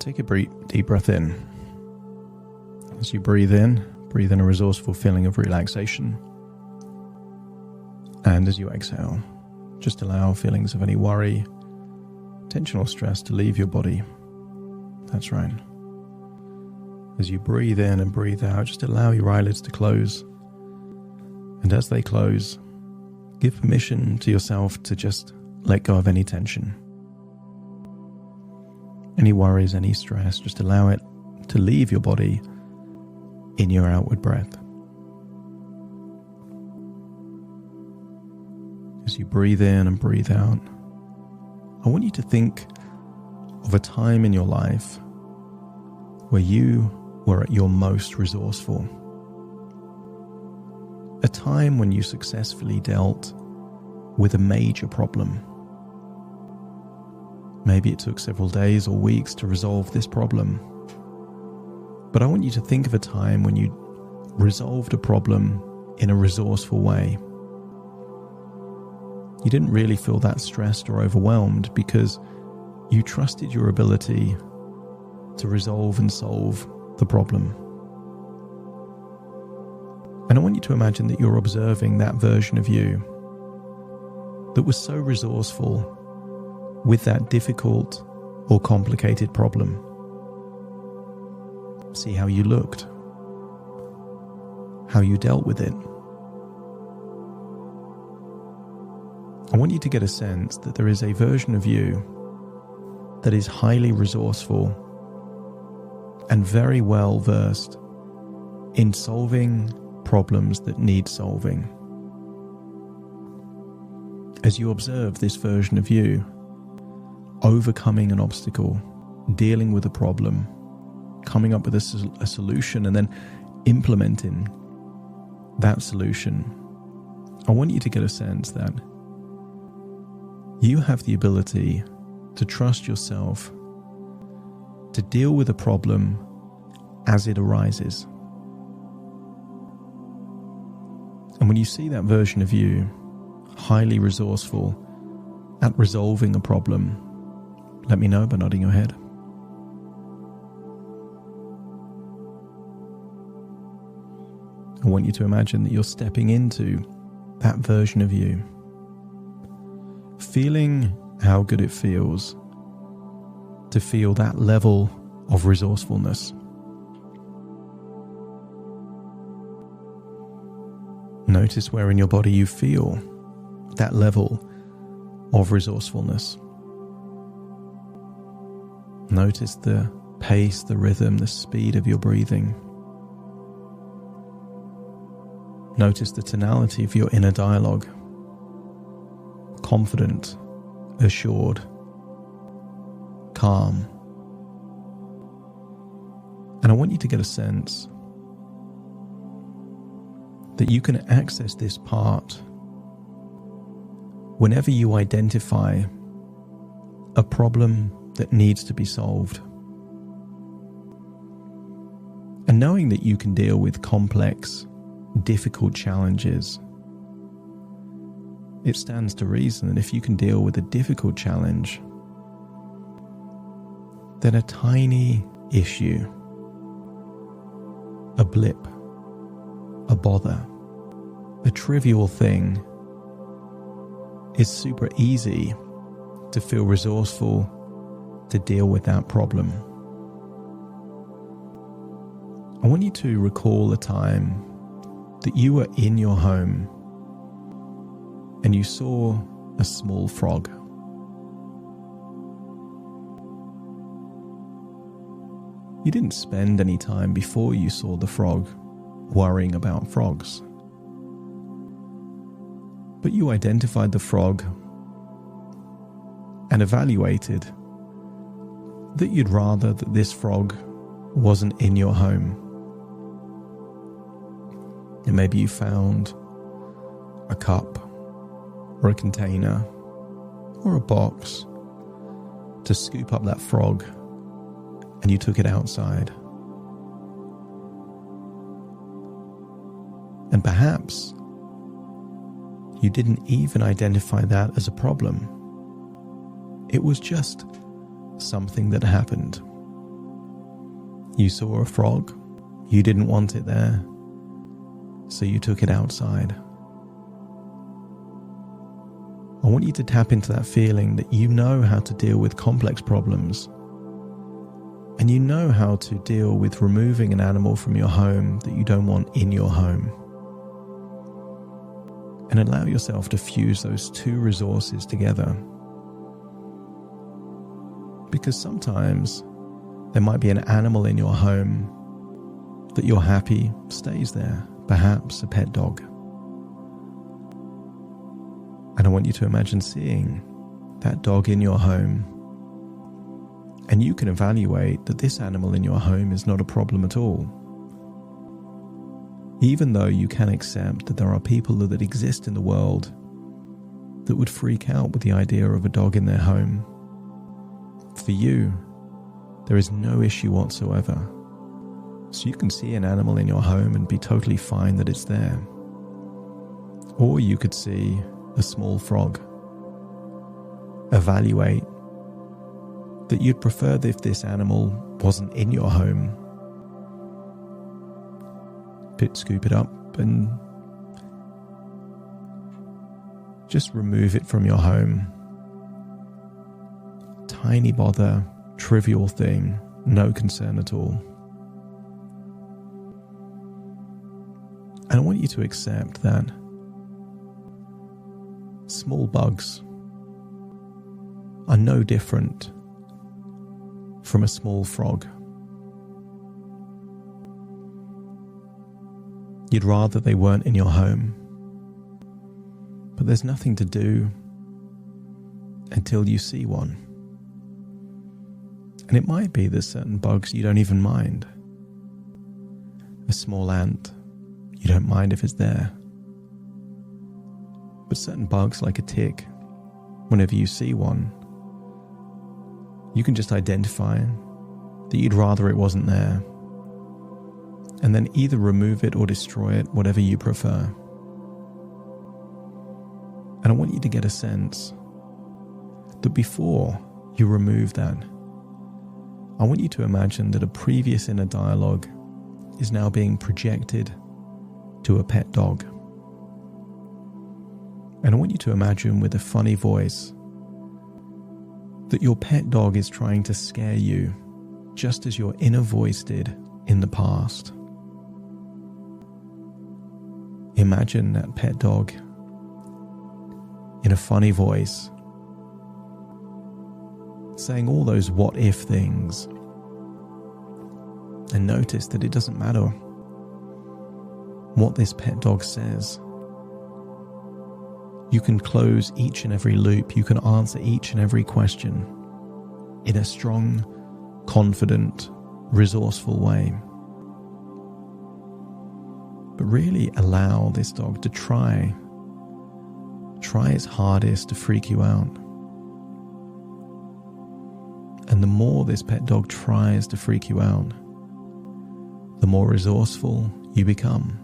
Take a deep breath in. As you breathe in a resourceful feeling of relaxation. And as you exhale, just allow feelings of any worry, tension or stress to leave your body. That's right. As you breathe in and breathe out, just allow your eyelids to close. And as they close, give permission to yourself to just let go of any tension. Any worries, any stress, just allow it to leave your body in your outward breath. As you breathe in and breathe out, I want you to think of a time in your life where you were at your most resourceful. A time when you successfully dealt with a major problem. Maybe it took several days or weeks to resolve this problem. But I want you to think of a time when you resolved a problem in a resourceful way. You didn't really feel that stressed or overwhelmed because you trusted your ability to resolve and solve the problem. And I want you to imagine that you're observing that version of you that was so resourceful with that difficult or complicated problem. See how you looked, how you dealt with it. I want you to get a sense that there is a version of you that is highly resourceful and very well versed in solving problems that need solving. As you observe this version of you overcoming an obstacle, dealing with a problem, coming up with a solution, and then implementing that solution, I want you to get a sense that you have the ability to trust yourself to deal with a problem as it arises. And when you see that version of you, highly resourceful at resolving a problem, let me know by nodding your head. I want you to imagine that you're stepping into that version of you, feeling how good it feels to feel that level of resourcefulness. Notice where in your body you feel that level of resourcefulness. Notice the pace, the rhythm, the speed of your breathing. Notice the tonality of your inner dialogue. Confident, assured, calm. And I want you to get a sense that you can access this part whenever you identify a problem that needs to be solved. And knowing that you can deal with complex, difficult challenges, it stands to reason that if you can deal with a difficult challenge, then a tiny issue, a blip, a bother, a trivial thing is super easy to feel resourceful to deal with that problem. I want you to recall a time that you were in your home and you saw a small frog. You didn't spend any time before you saw the frog worrying about frogs. But you identified the frog and evaluated that you'd rather that this frog wasn't in your home. And maybe you found a cup or a container or a box to scoop up that frog, and you took it outside. And perhaps you didn't even identify that as a problem. It was just something that happened. You saw a frog. You didn't want it there, so you took it outside. I want you to tap into that feeling that you know how to deal with complex problems, and you know how to deal with removing an animal from your home that you don't want in your home. And allow yourself to fuse those two resources together. Because sometimes there might be an animal in your home that you're happy stays there, perhaps a pet dog. And I want you to imagine seeing that dog in your home, and you can evaluate that this animal in your home is not a problem at all. Even though you can accept that there are people that exist in the world that would freak out with the idea of a dog in their home, for you, there is no issue whatsoever. So you can see an animal in your home and be totally fine that it's there. Or you could see a small frog. Evaluate that you'd prefer if this animal wasn't in your home. Scoop it up and just remove it from your home. Tiny bother, trivial thing, no concern at all. And I want you to accept that small bugs are no different from a small frog. You'd rather they weren't in your home, but there's nothing to do until you see one. And it might be there's certain bugs you don't even mind. A small ant, you don't mind if it's there. But certain bugs like a tick, whenever you see one, you can just identify that you'd rather it wasn't there, and then either remove it or destroy it, whatever you prefer. And I want you to get a sense that before you remove that, I want you to imagine that a previous inner dialogue is now being projected to a pet dog. And I want you to imagine with a funny voice that your pet dog is trying to scare you just as your inner voice did in the past. Imagine that pet dog in a funny voice saying all those what if things, and notice that it doesn't matter what this pet dog says. You can close each and every loop. You can answer each and every question in a strong, confident, resourceful way. But really allow this dog to try its hardest to freak you out. And the more this pet dog tries to freak you out, the more resourceful you become.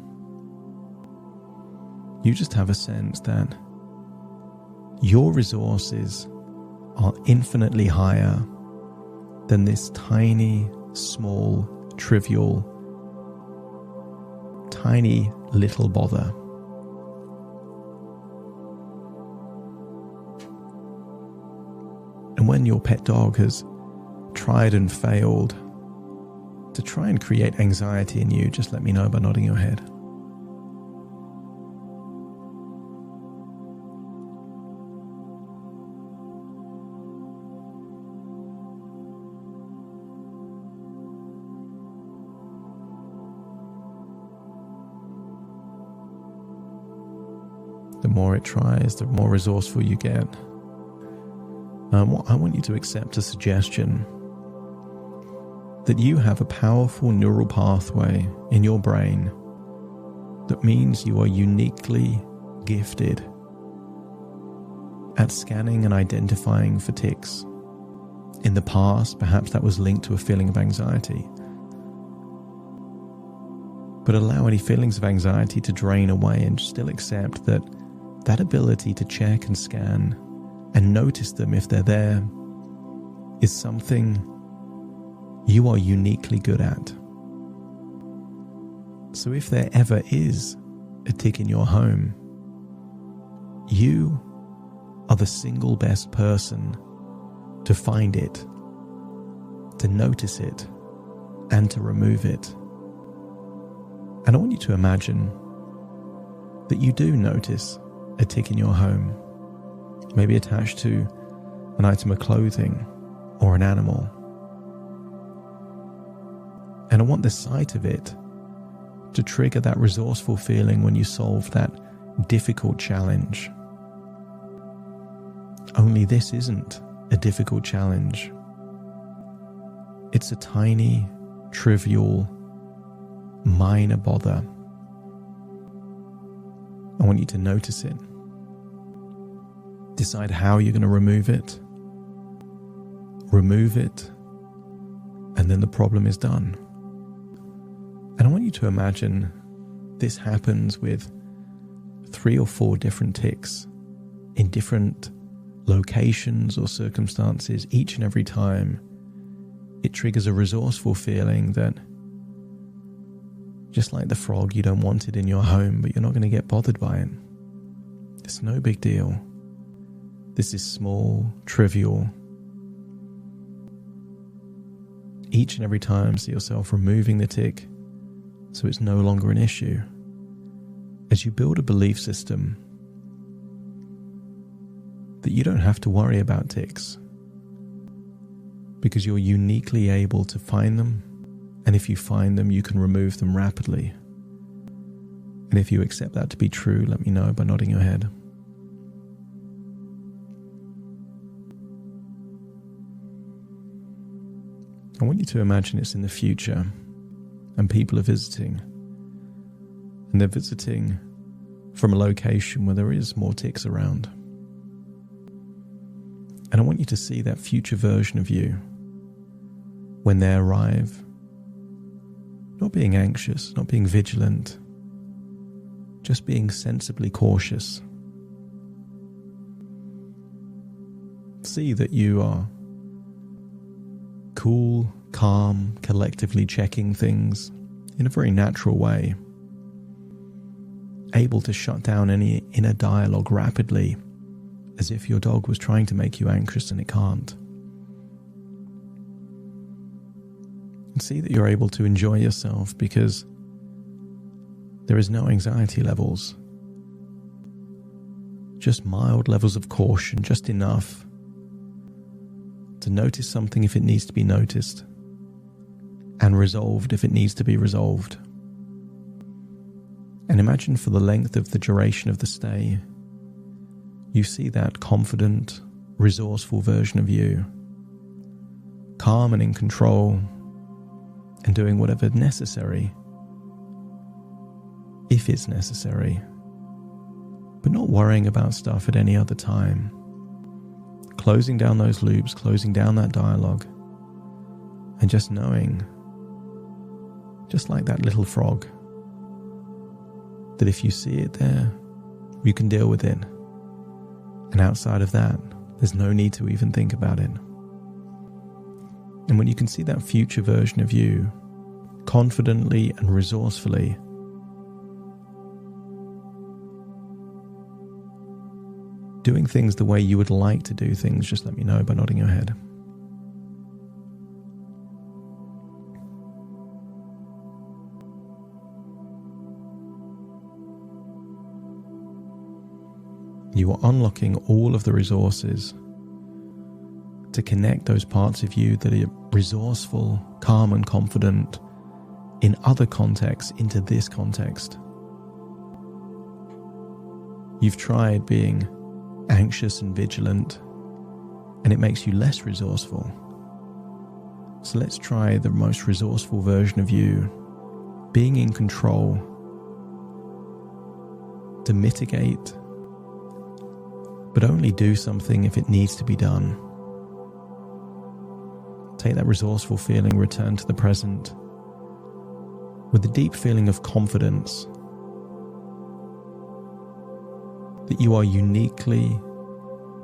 You just have a sense that your resources are infinitely higher than this tiny, small, trivial, tiny little bother. And when your pet dog has tried and failed to try and create anxiety in you, just let me know by nodding your head. The more it tries, the more resourceful you get. I want you to accept a suggestion that you have a powerful neural pathway in your brain that means you are uniquely gifted at scanning and identifying for tics. In the past, perhaps that was linked to a feeling of anxiety. But allow any feelings of anxiety to drain away and still accept that that ability to check and scan and notice them if they're there is something you are uniquely good at. So if there ever is a tick in your home, you are the single best person to find it, to notice it, and to remove it. And I want you to imagine that you do notice a tick in your home, maybe attached to an item of clothing or an animal. And I want the sight of it to trigger that resourceful feeling when you solve that difficult challenge. Only this isn't a difficult challenge. It's a tiny, trivial, minor bother. I want you to notice it. Decide how you're going to remove it. Remove it, and then the problem is done. And I want you to imagine this happens with 3 or 4 different ticks in different locations or circumstances. Each and every time it triggers a resourceful feeling that, just like the frog, you don't want it in your home, but you're not going to get bothered by it. It's no big deal. This is small, trivial. Each and every time, see yourself removing the tick so it's no longer an issue. As you build a belief system that you don't have to worry about ticks because you're uniquely able to find them, and if you find them, you can remove them rapidly. And if you accept that to be true, let me know by nodding your head. I want you to imagine it's in the future and people are visiting, and they're visiting from a location where there is more ticks around. And I want you to see that future version of you when they arrive, not being anxious, not being vigilant, just being sensibly cautious. See that you are cool, calm, collectively checking things in a very natural way, able to shut down any inner dialogue rapidly, as if your dog was trying to make you anxious and it can't. And see that you're able to enjoy yourself because there is no anxiety levels, just mild levels of caution, just enough to notice something if it needs to be noticed, and resolved if it needs to be resolved. And imagine for the length of the duration of the stay, you see that confident, resourceful version of you, calm and in control, and doing whatever necessary, if it's necessary, but not worrying about stuff at any other time. Closing down those loops, closing down that dialogue, and just knowing, just like that little frog, that if you see it there, you can deal with it. And outside of that, there's no need to even think about it. And when you can see that future version of you, confidently and resourcefully, doing things the way you would like to do things, just let me know by nodding your head. You are unlocking all of the resources to connect those parts of you that are resourceful, calm and confident in other contexts into this context. You've tried being anxious and vigilant, and it makes you less resourceful. So let's try the most resourceful version of you, being in control to mitigate, but only do something if it needs to be done. Take that resourceful feeling, return to the present with a deep feeling of confidence that you are uniquely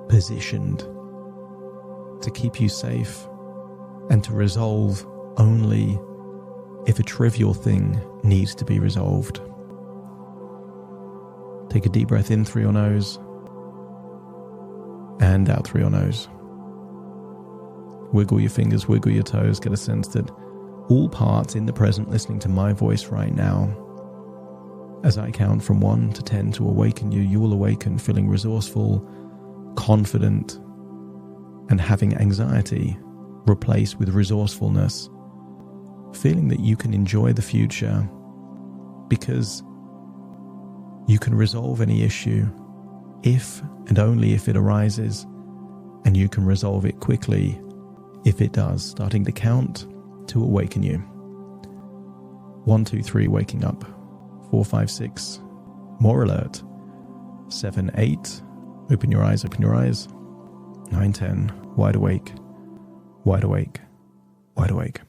positioned to keep you safe and to resolve only if a trivial thing needs to be resolved. Take a deep breath in through your nose and out through your nose. Wiggle your fingers, wiggle your toes, get a sense that all parts in the present listening to my voice right now. As I count from 1 to 10 to awaken you, you will awaken feeling resourceful, confident, and having anxiety replaced with resourcefulness. Feeling that you can enjoy the future because you can resolve any issue if and only if it arises, and you can resolve it quickly if it does, starting to count to awaken you. 1, 2, 3, waking up. 4, 5, 6, more alert. 7, 8, open your eyes, open your eyes. 9, 10, wide awake, wide awake, wide awake.